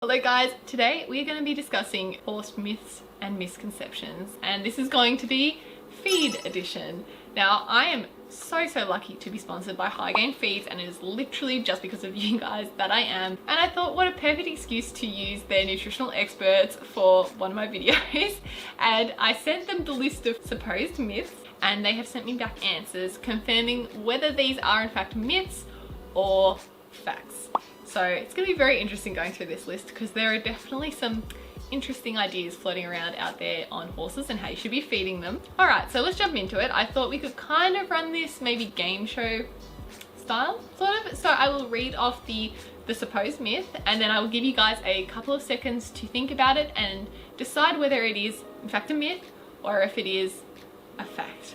Hello guys, today we're going to be discussing horse myths and misconceptions, and this is going to be feed edition. Now I am so lucky to be sponsored by Hygain Feeds, and it is literally just because of you guys that I am, and I thought what a perfect excuse to use their nutritional experts for one of my videos. And I sent them the list of supposed myths, and they have sent me back answers confirming whether these are in fact myths or facts. So it's going to be very interesting going through this list because there are definitely some interesting ideas floating around out there on horses and how you should be feeding them. Alright, so let's jump into it. I thought we could kind of run this maybe game show style, sort of. So I will read off the supposed myth, and then I will give you guys a couple of seconds to think about it and decide whether it is in fact a myth or if it is a fact.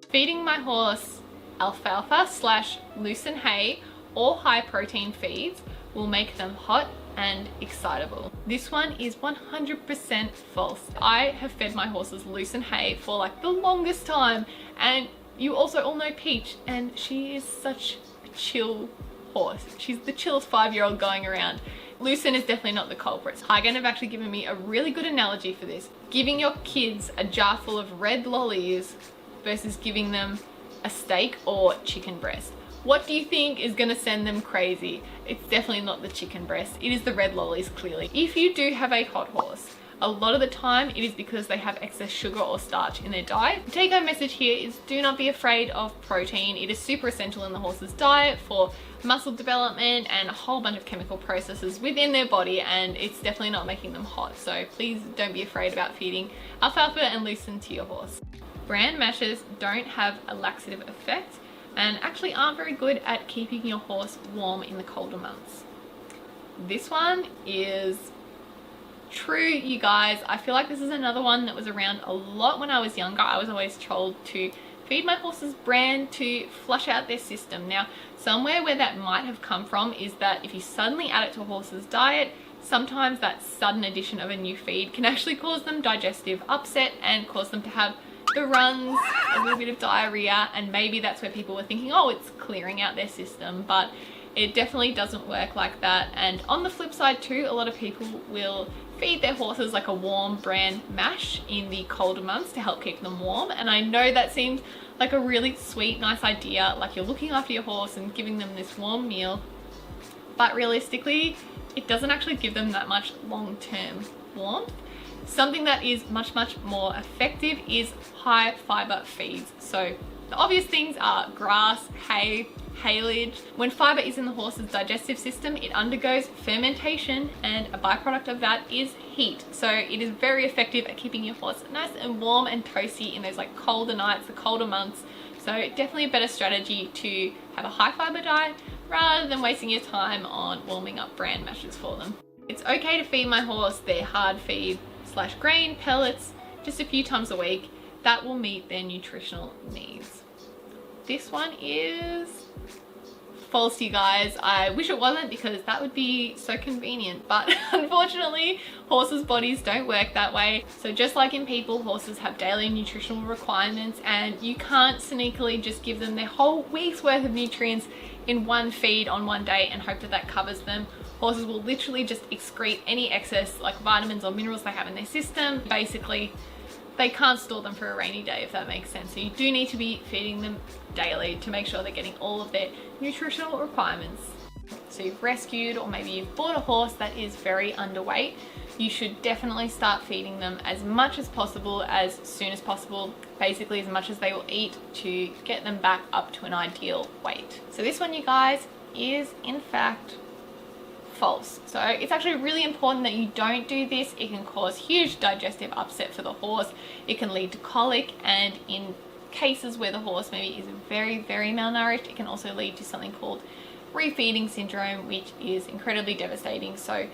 Feeding my horse alfalfa/loosen hay or high protein feeds will make them hot and excitable. This one is 100% false. I have fed my horses loosen hay for like the longest time, and you also all know Peach, and she is such a chill horse. She's the chillest 5-year-old going around. Loosen is definitely not the culprit. Hygain have actually given me a really good analogy for this. Giving your kids a jar full of red lollies versus giving them a steak or chicken breast. What do you think is going to send them crazy? It's definitely not the chicken breast. It is the red lollies, clearly. If you do have a hot horse, a lot of the time it is because they have excess sugar or starch in their diet. The take-home message here is do not be afraid of protein. It is super essential in the horse's diet for muscle development and a whole bunch of chemical processes within their body, and it's definitely not making them hot. So please don't be afraid about feeding alfalfa and loosen to your horse. Bran mashes don't have a laxative effect and actually aren't very good at keeping your horse warm in the colder months. This one is true, you guys. I feel like this is another one that was around a lot when I was younger. I was always told to feed my horses bran to flush out their system. Now, somewhere where that might have come from is that if you suddenly add it to a horse's diet, sometimes that sudden addition of a new feed can actually cause them digestive upset and cause them to have the runs, a little bit of diarrhea, and maybe that's where people were thinking, oh, it's clearing out their system, but it definitely doesn't work like that. And on the flip side too, a lot of people will feed their horses like a warm bran mash in the colder months to help keep them warm, and I know that seems like a really sweet, nice idea, like you're looking after your horse and giving them this warm meal, but realistically it doesn't actually give them that much long-term warmth. Something that is much more effective is high fiber feeds. So the obvious things are grass, hay, haylage. When fiber is in the horse's digestive system, it undergoes fermentation, and a byproduct of that is heat. So it is very effective at keeping your horse nice and warm and toasty in those like colder nights, the colder months. So definitely a better strategy to have a high fiber diet rather than wasting your time on warming up bran mashes for them. It's okay to feed my horse their hard feed / grain pellets just a few times a week. That will meet their nutritional needs. This one is false, you guys. I wish it wasn't, because that would be so convenient, but unfortunately horses' bodies don't work that way. So just like in people, horses have daily nutritional requirements, and you can't sneakily just give them their whole week's worth of nutrients in one feed on one day and hope that that covers them. Horses will literally just excrete any excess like vitamins or minerals they have in their system. Basically, they can't store them for a rainy day, if that makes sense. So you do need to be feeding them daily to make sure they're getting all of their nutritional requirements. So you've rescued, or maybe you've bought a horse that is very underweight, you should definitely start feeding them as much as possible, as soon as possible, basically as much as they will eat, to get them back up to an ideal weight. So this one, you guys, is in fact false. So it's actually really important that you don't do this. It can cause huge digestive upset for the horse. It can lead to colic, and in cases where the horse maybe is very malnourished, it can also lead to something called refeeding syndrome, which is incredibly devastating. So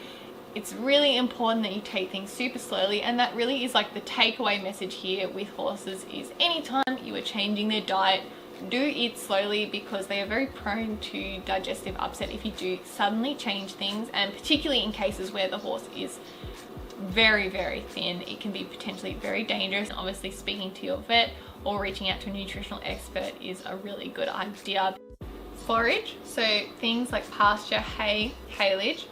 it's really important that you take things super slowly, and that really is like the takeaway message here with horses is anytime you are changing their diet, do eat slowly, because they are very prone to digestive upset if you do suddenly change things, and particularly in cases where the horse is very thin, it can be potentially very dangerous. Obviously, speaking to your vet or reaching out to a nutritional expert is a really good idea. Forage, so things like pasture, hay, haylage,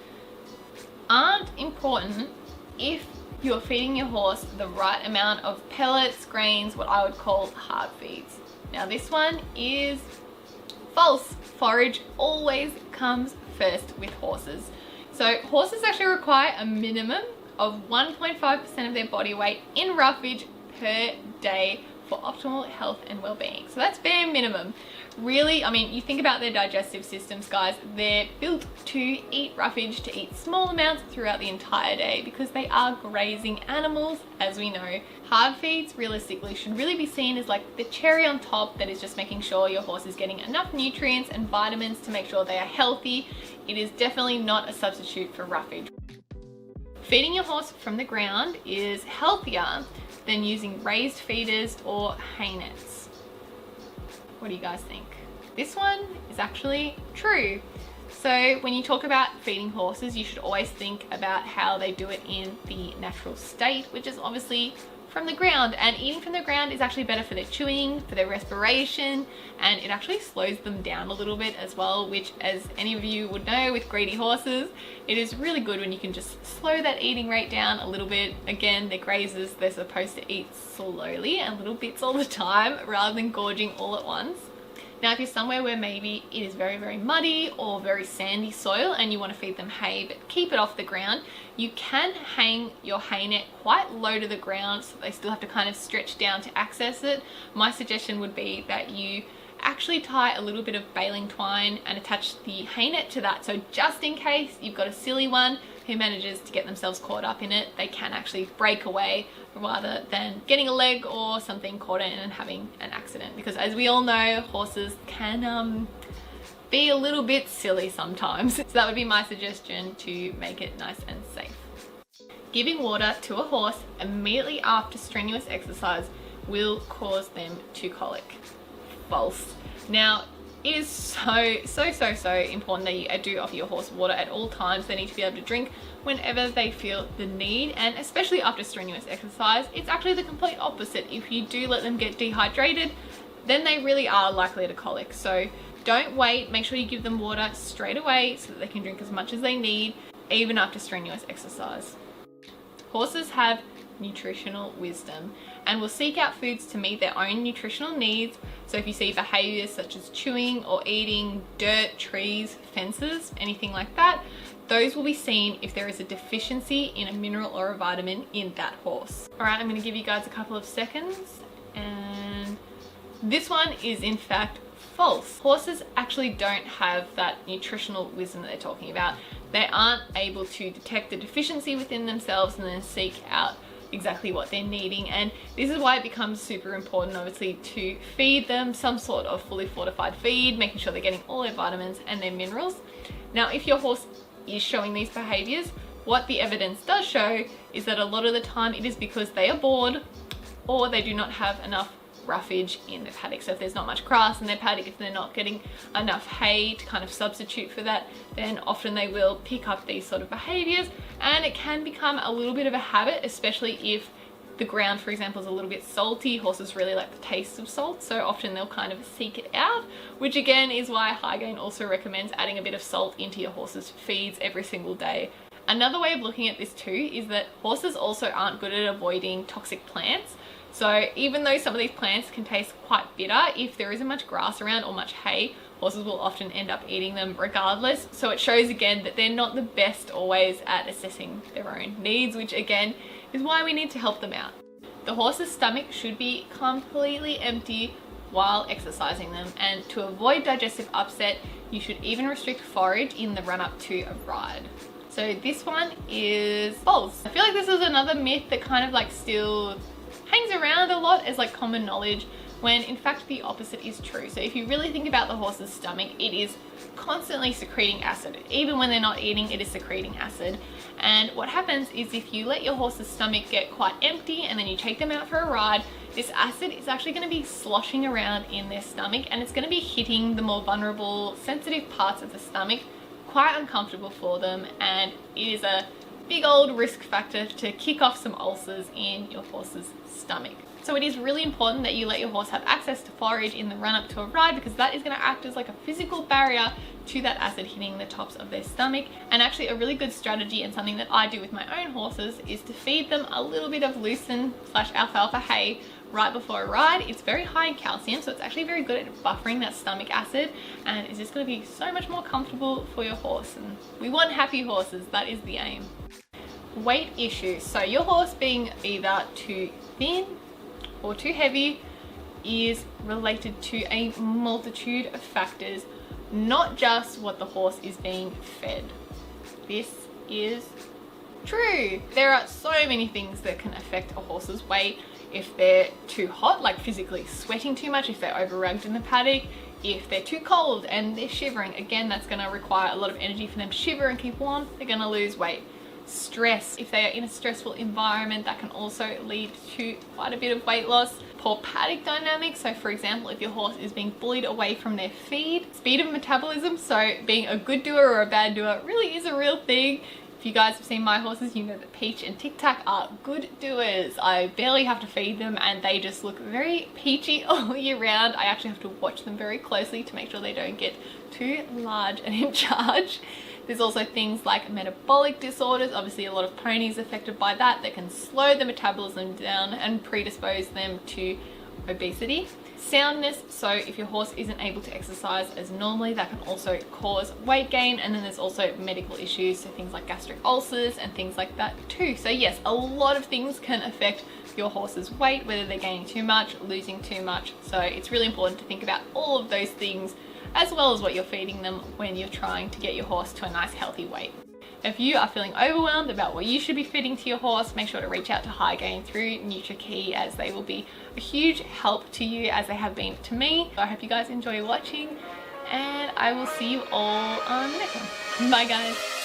aren't important if you're feeding your horse the right amount of pellets, grains, what I would call hard feeds. Now this one is false. Forage always comes first with horses. So horses actually require a minimum of 1.5% of their body weight in roughage per day for optimal health and well-being. So that's bare minimum. Really, I mean, you think about their digestive systems, guys, they're built to eat roughage, to eat small amounts throughout the entire day because they are grazing animals, as we know. Hard feeds realistically should really be seen as like the cherry on top that is just making sure your horse is getting enough nutrients and vitamins to make sure they are healthy. It is definitely not a substitute for roughage. Feeding your horse from the ground is healthier than using raised feeders or hay nets. What do you guys think? This one is actually true. So when you talk about feeding horses, you should always think about how they do it in the natural state, which is obviously from the ground. And eating from the ground is actually better for their chewing, for their respiration, and it actually slows them down a little bit as well, which, as any of you would know with greedy horses, it is really good when you can just slow that eating rate down a little bit. Again, they're grazers, they're supposed to eat slowly and little bits all the time rather than gorging all at once. Now, if you're somewhere where maybe it is very, very muddy or very sandy soil and you want to feed them hay but keep it off the ground, you can hang your hay net quite low to the ground so they still have to kind of stretch down to access it. My suggestion would be that you actually tie a little bit of baling twine and attach the hay net to that, so just in case you've got a silly one who manages to get themselves caught up in it, they can actually break away rather than getting a leg or something caught in and having an accident, because as we all know, horses can be a little bit silly sometimes. So that would be my suggestion to make it nice and safe. Giving water to a horse immediately after strenuous exercise will cause them to colic. False. Now, it is so important that you do offer your horse water at all times. They need to be able to drink whenever they feel the need, and especially after strenuous exercise. It's actually the complete opposite. If you do let them get dehydrated, then they really are likely to colic. So don't wait, make sure you give them water straight away so that they can drink as much as they need, even after strenuous exercise. Horses have nutritional wisdom and will seek out foods to meet their own nutritional needs. So if you see behaviors such as chewing or eating dirt, trees, fences, anything like that, those will be seen if there is a deficiency in a mineral or a vitamin in that horse. All right, I'm going to give you guys a couple of seconds, and this one is in fact false. Horses actually don't have that nutritional wisdom that they're talking about. They aren't able to detect the deficiency within themselves and then seek out exactly what they're needing, and this is why it becomes super important, obviously, to feed them some sort of fully fortified feed, making sure they're getting all their vitamins and their minerals. Now, if your horse is showing these behaviors, what the evidence does show is that a lot of the time it is because they are bored or they do not have enough roughage in their paddock. So if there's not much grass in their paddock, if they're not getting enough hay to kind of substitute for that, then often they will pick up these sort of behaviors, and it can become a little bit of a habit, especially if the ground, for example, is a little bit salty. Horses really like the taste of salt, so often they'll kind of seek it out, which again is why Hygain also recommends adding a bit of salt into your horse's feeds every single day. Another way of looking at this too is that horses also aren't good at avoiding toxic plants. So even though some of these plants can taste quite bitter, if there isn't much grass around or much hay, horses will often end up eating them regardless. So it shows again that they're not the best always at assessing their own needs, which again is why we need to help them out. The horse's stomach should be completely empty while exercising them, and to avoid digestive upset, you should even restrict forage in the run up to a ride. So this one is false. I feel like this is another myth that kind of like still hangs around a lot as like common knowledge, when in fact the opposite is true. So if you really think about the horse's stomach, it is constantly secreting acid. Even when they're not eating, it is secreting acid. And what happens is if you let your horse's stomach get quite empty and then you take them out for a ride, this acid is actually going to be sloshing around in their stomach, and it's going to be hitting the more vulnerable, sensitive parts of the stomach, quite uncomfortable for them, and it is a big old risk factor to kick off some ulcers in your horse's stomach. So it is really important that you let your horse have access to forage in the run up to a ride, because that is going to act as like a physical barrier to that acid hitting the tops of their stomach. And actually a really good strategy, and something that I do with my own horses, is to feed them a little bit of lucerne / alfalfa hay right before a ride. It's very high in calcium, so it's actually very good at buffering that stomach acid, and it's just going to be so much more comfortable for your horse. And we want happy horses, that is the aim. Weight issues. So your horse being either too thin or too heavy is related to a multitude of factors, not just what the horse is being fed. This is true. There are so many things that can affect a horse's weight. If they're too hot, like physically sweating too much, if they're over-rugged in the paddock, if they're too cold and they're shivering, again, that's going to require a lot of energy for them to shiver and keep warm, they're going to lose weight. Stress, if they are in a stressful environment, that can also lead to quite a bit of weight loss. Poor paddock dynamics, so for example, if your horse is being bullied away from their feed. Speed of metabolism, so being a good doer or a bad doer really is a real thing. If you guys have seen my horses, you know that Peach and Tic Tac are good doers. I barely have to feed them and they just look very peachy all year round. I actually have to watch them very closely to make sure they don't get too large and in charge. There's also things like metabolic disorders. Obviously a lot of ponies affected by that can slow the metabolism down and predispose them to obesity. Soundness, so if your horse isn't able to exercise as normally, that can also cause weight gain. And then there's also medical issues, so things like gastric ulcers and things like that too. So yes, a lot of things can affect your horse's weight, whether they're gaining too much, losing too much. So it's really important to think about all of those things, as well as what you're feeding them when you're trying to get your horse to a nice healthy weight. If you are feeling overwhelmed about what you should be feeding to your horse, make sure to reach out to Hygain through NutriKey, as they will be a huge help to you, as they have been to me. So I hope you guys enjoy watching, and I will see you all on the next one. Bye guys.